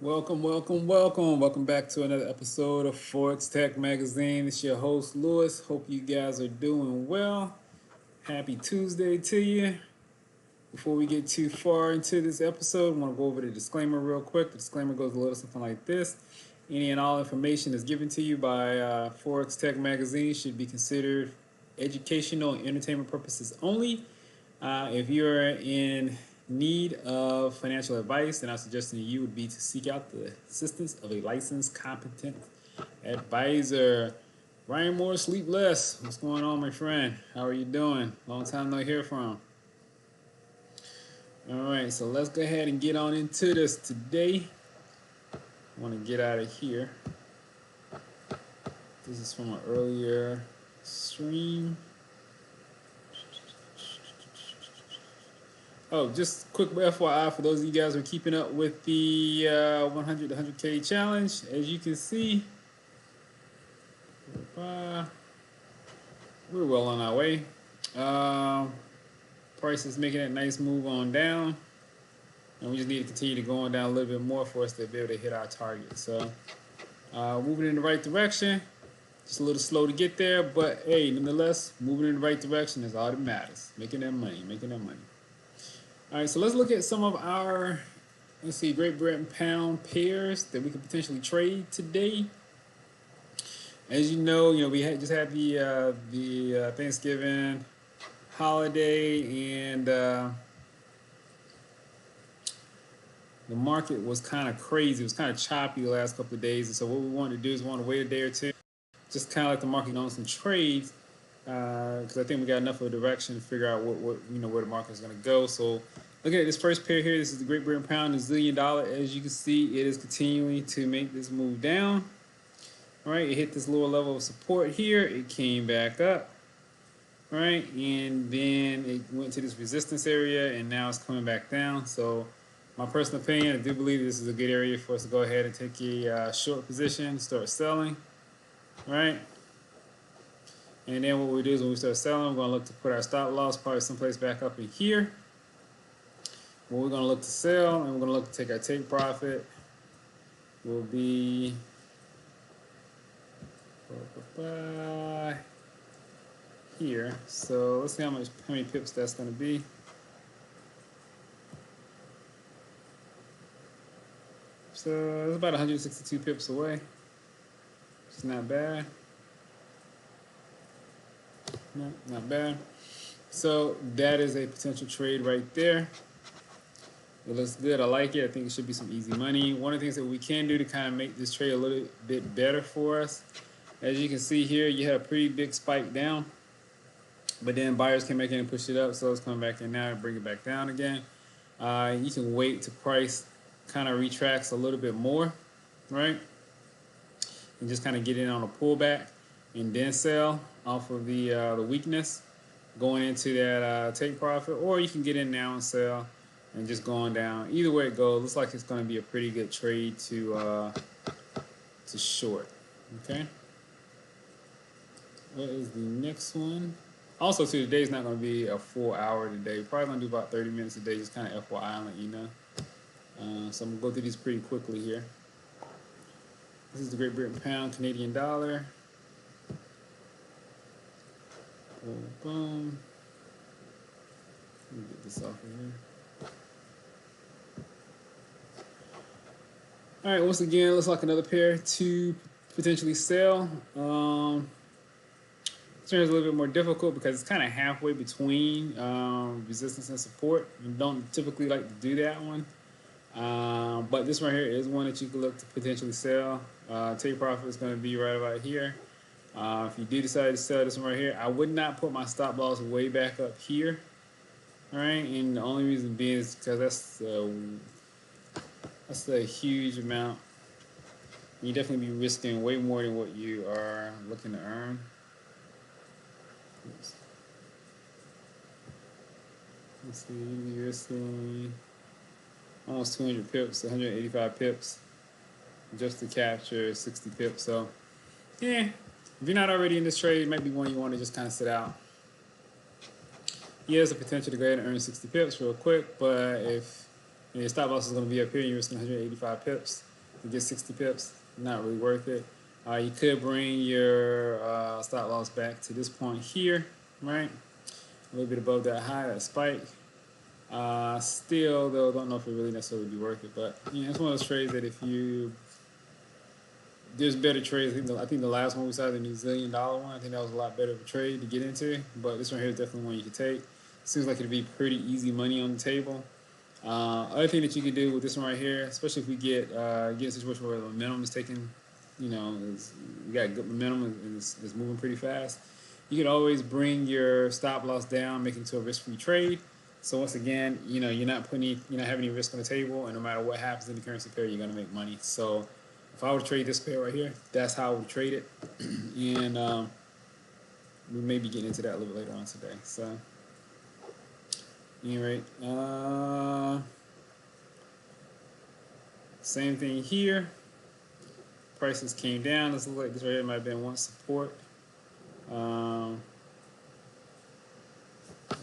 Welcome, welcome, welcome. Welcome back to another episode of Forex Tech Magazine. It's your host, Lewis. Hope you guys are doing well. Happy Tuesday to you. Before we get too far into this episode, I want to go over the disclaimer real quick. The disclaimer goes a little something like this. Any and all information is given to you by Forex Tech Magazine should be considered educational and entertainment purposes only. If you're in need of financial advice, then our suggestion to you would be to seek out the assistance of a licensed, competent advisor. Ryan Moore, sleep less. What's going on, my friend? How are you doing? Long time no hear from. All right, so let's go ahead and get on into this today. I want to get out of here. This is from an earlier stream. Oh, just quick FYI for those of you guys who are keeping up with the 100 to 100K challenge. As you can see, we're well on our way. Price is making that nice move on down. And we just need to continue to go on down a little bit more for us to be able to hit our target. So moving in the right direction. Just a little slow to get there, but hey, nonetheless, moving in the right direction is all that matters. Making that money, making that money. All right, so let's look at some of our, Great Britain pound pairs that we could potentially trade today. As you know, we just had the Thanksgiving holiday, and the market was kind of crazy. It was kind of choppy the last couple of days, and so what we wanted to do is we want to wait a day or two, just kind of let the market on some trades, because I think we got enough of a direction to figure out what where the market is going to go. So looking at this first pair here, this is the Great Britain pound, New Zealand dollar. As you can see, it is continuing to make this move down. All right, it hit this lower level of support here. It came back up. All right, and then it went to this resistance area, and now it's coming back down. So my personal opinion, I do believe this is a good area for us to go ahead and take a short position, start selling. All right. And then what we do is when we start selling, we're going to look to put our stop loss probably someplace back up in here. What we're going to look to sell, and we're going to look to take our take profit will be here. So let's see how many pips that's going to be. So it's about 162 pips away. It's not bad. No, not bad. So that is a potential trade right there. It looks good. I like it. I think it should be some easy money. One of the things that we can do to kind of make this trade a little bit better for us, as you can see here, you had a pretty big spike down, but then buyers came back in and pushed it up, so it's coming back in now and bring it back down again. You can wait to price kind of retracts a little bit more, right? And just kind of get in on a pullback and then sell off of the weakness going into that take profit, or you can get in now and sell and just going down. Either way it goes, looks like it's going to be a pretty good trade to short. Okay. What is the next one? Also, too, today's not going to be a full hour today. Probably going to do about 30 minutes a day, just kind of FYI and let you know. So I'm going to go through these pretty quickly here. This is the Great Britain pound, Canadian dollar. Boom, boom. Let me get this off of here. All right, once again, looks like another pair to potentially sell. This one is a little bit more difficult because it's kind of halfway between resistance and support. You don't typically like to do that one. But this one here is one that you can look to potentially sell. Take profit is going to be right about here. If you do decide to sell this one right here, I would not put my stop loss way back up here. All right, and the only reason being is because that's a huge amount. You definitely be risking way more than what you are looking to earn. Let's see, you're risking almost 200 pips, 185 pips, just to capture 60 pips. So, yeah, if you're not already in this trade, it might be one you want to just kind of sit out. He has the potential to go ahead and earn 60 pips real quick, but if your stop loss is going to be up here, you're risking 185 pips. to get 60 pips. Not really worth it. You could bring your stop loss back to this point here, right? A little bit above that high, that spike. Still, though, don't know if it really necessarily be worth it. But it's one of those trades that if you there's better trades. I think the last one we saw, the New Zealand dollar one, I think that was a lot better of a trade to get into. But this one here is definitely one you can take. Seems like it'd be pretty easy money on the table. Other thing that you can do with this one right here, especially if we get a situation where the momentum is taking, you got good momentum and it's moving pretty fast. You can always bring your stop loss down, make it into a risk-free trade. So once again, you're not having any risk on the table, and no matter what happens in the currency pair, you're gonna make money. So if I were to trade this pair right here, that's how I would trade it, and we may be getting into that a little bit later on today. So. Anyway, same thing here. Prices came down. This looks like this right here might have been one support.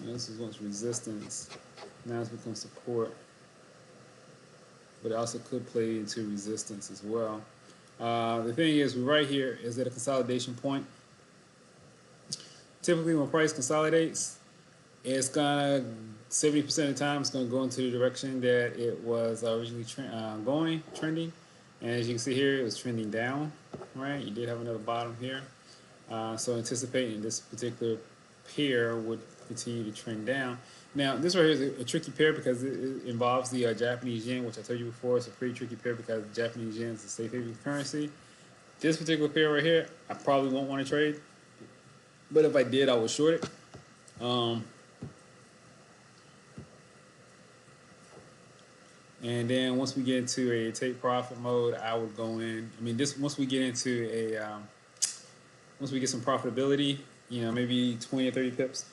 This is once resistance. Now it's become support. But it also could play into resistance as well. The thing is, right here is at a consolidation point. Typically, when price consolidates, it's gonna 70% of the time it's gonna go into the direction that it was originally trending. And as you can see here, it was trending down, right? You did have another bottom here. So anticipating this particular pair would continue to trend down. Now, this right here is a tricky pair because it involves the Japanese yen, which I told you before. It's a pretty tricky pair because Japanese yen is a safe haven currency. This particular pair right here, I probably won't want to trade. But if I did, I would short it. And then once we get into a take profit mode, I would go in. Once we get into once we get some profitability, maybe 20 or 30 pips,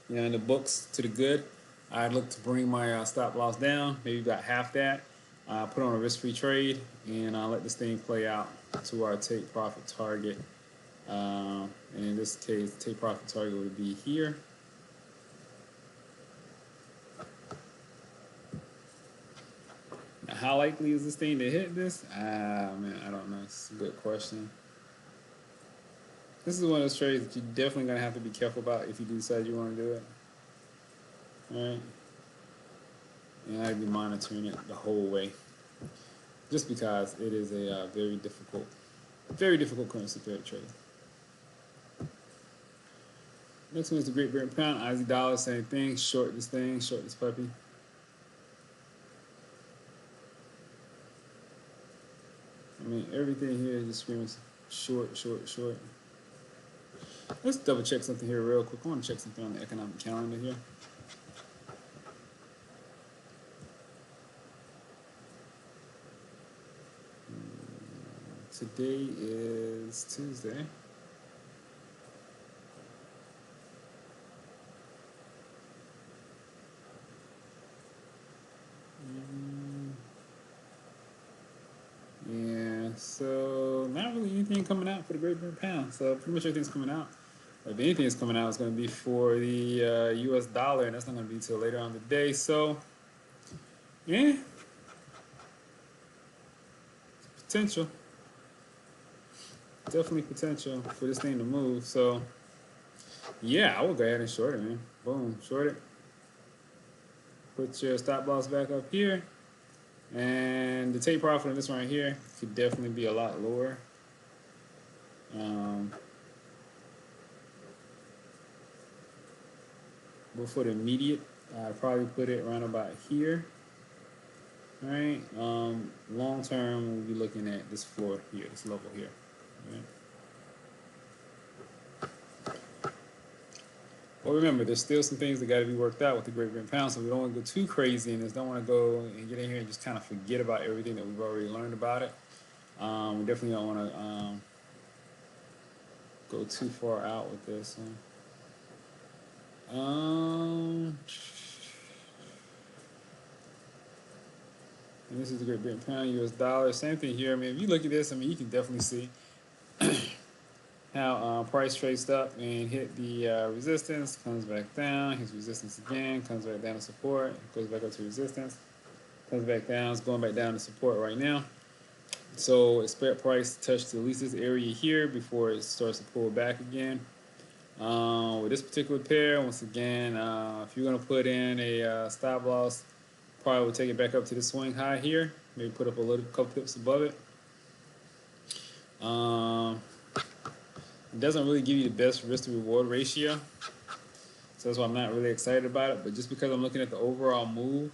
in the books to the good, I'd look to bring my stop loss down, maybe about half that, put on a risk-free trade, and let this thing play out to our take profit target. And in this case, the take profit target would be here. How likely is this thing to hit this? Man, I don't know. It's a good question. This is one of those trades that you're definitely going to have to be careful about if you do decide you want to do it. All right? And I'd be monitoring it the whole way. Just because it is a very difficult currency pair to trade. Next one is the Great Britain Pound. Aussie dollar, same thing. Short this thing, short this puppy. Everything here is just screaming short, short, short. Let's double check something here real quick. I want to check something on the economic calendar here. Today is Tuesday. So not really anything coming out for the Great Britain Pound. So pretty much everything's coming out. If anything is coming out, it's going to be for the U.S. dollar, and that's not going to be till later on the day. So, yeah, potential. Definitely potential for this thing to move. So, yeah, I will go ahead and short it, man. Boom, short it. Put your stop loss back up here. And the take profit on this one right here could definitely be a lot lower. But for the immediate, I'd probably put it around about here. All right. Long term, we'll be looking at this floor here, this level here. All right. Well, remember, there's still some things that got to be worked out with the Great Britain Pound, so we don't want to go too crazy in this. Don't want to go and get in here and just kind of forget about everything that we've already learned about it. We definitely don't want to go too far out with this. And this is the Great Britain Pound, U.S. dollar. Same thing here. If you look at this, you can definitely see how price traced up and hit the resistance, comes back down, hits resistance again, comes back down to support, goes back up to resistance, comes back down, it's going back down to support right now. So expect price to touch to at least this area here before it starts to pull back again. With this particular pair, once again, if you're going to put in a stop loss, probably would take it back up to the swing high here. Maybe put up a little couple pips above it. It doesn't really give you the best risk to reward ratio, so that's why I'm not really excited about it. But just because I'm looking at the overall move,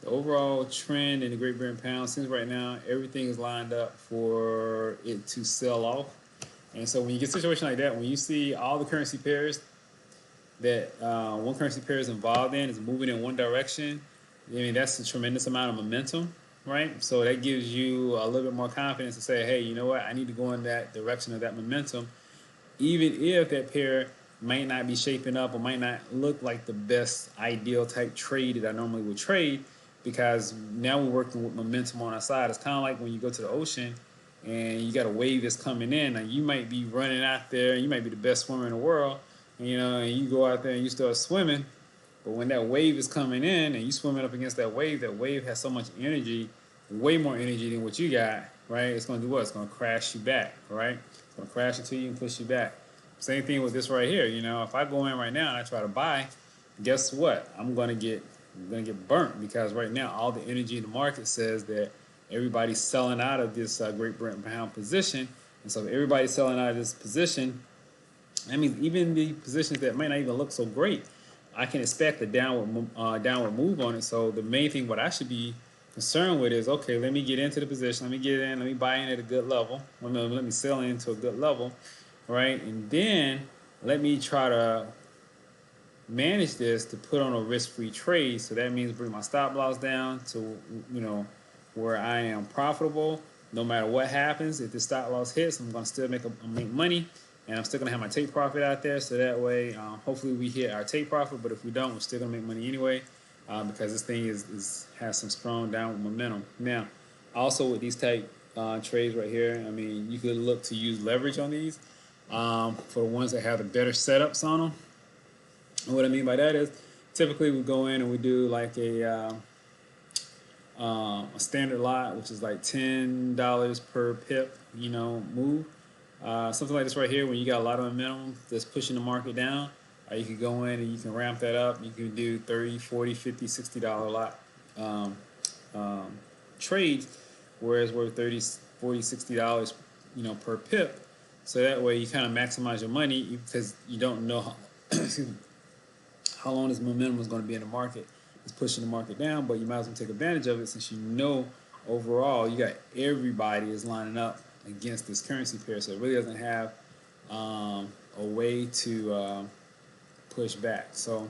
the overall trend in the Great Britain pound, since right now everything is lined up for it to sell off. And so when you get a situation like that, when you see all the currency pairs that one currency pair is involved in is moving in one direction, I mean, that's a tremendous amount of momentum, right? So that gives you a little bit more confidence to say, hey, you know what? I need to go in that direction of that momentum, even if that pair might not be shaping up or might not look like the best ideal type trade that I normally would trade, because now we're working with momentum on our side. It's kind of like when you go to the ocean and you got a wave that's coming in, and you might be running out there, and you might be the best swimmer in the world, and you go out there and you start swimming, but when that wave is coming in and you swimming up against that wave has so much energy, way more energy than what you got, right? It's going to do what? It's going to crash you back, right? It's going to crash into you and push you back. Same thing with this right here. If I go in right now and I try to buy, guess what? I'm going to get burnt, because right now all the energy in the market says that everybody's selling out of this Great Britain pound position. And so if everybody's selling out of this position, that means even the positions that might not even look so great, I can expect a downward move on it. So the main thing what I should be concerned with is, okay, let me get into the position, let me get in, let me buy in at a good level, let me sell into a good level, right? And then let me try to manage this to put on a risk-free trade. So that means bring my stop loss down to where I am profitable. No matter what happens, if the stop loss hits, I'm going to still make money, and I'm still going to have my take profit out there. So that way, hopefully we hit our take profit. But if we don't, we're still going to make money anyway, because this thing has some strong downward momentum. Now, also with these type trades right here, I mean, you could look to use leverage on these for the ones that have the better setups on them. And what I mean by that is, typically we go in and we do like a standard lot, which is like $10 per pip, move. Something like this right here, when you got a lot of momentum that's pushing the market down, you can go in and you can ramp that up. You can do $30, $40, $50, $60 lot trades, whereas we're $30, $40, $60, per pip. So that way you kind of maximize your money, because you don't know how long this momentum is going to be in the market. It's pushing the market down, but you might as well take advantage of it, since overall you got everybody is lining up against this currency pair, so it really doesn't have a way to push back. So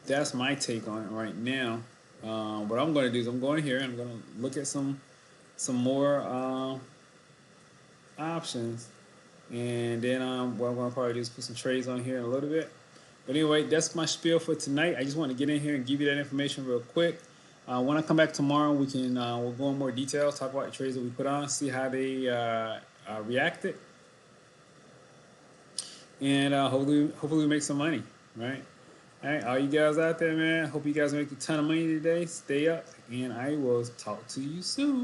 that's my take on it right now. What I'm going to do is I'm going here and I'm going to look at some more options, and then what I'm going to probably do is put some trades on here in a little bit. But anyway, that's my spiel for tonight. I just want to get in here and give you that information real quick. When I come back tomorrow, we'll go in more details, talk about the trades that we put on, see how they reacted, and hopefully we make some money, right? All right, all you guys out there, man, hope you guys make a ton of money today. Stay up, and I will talk to you soon.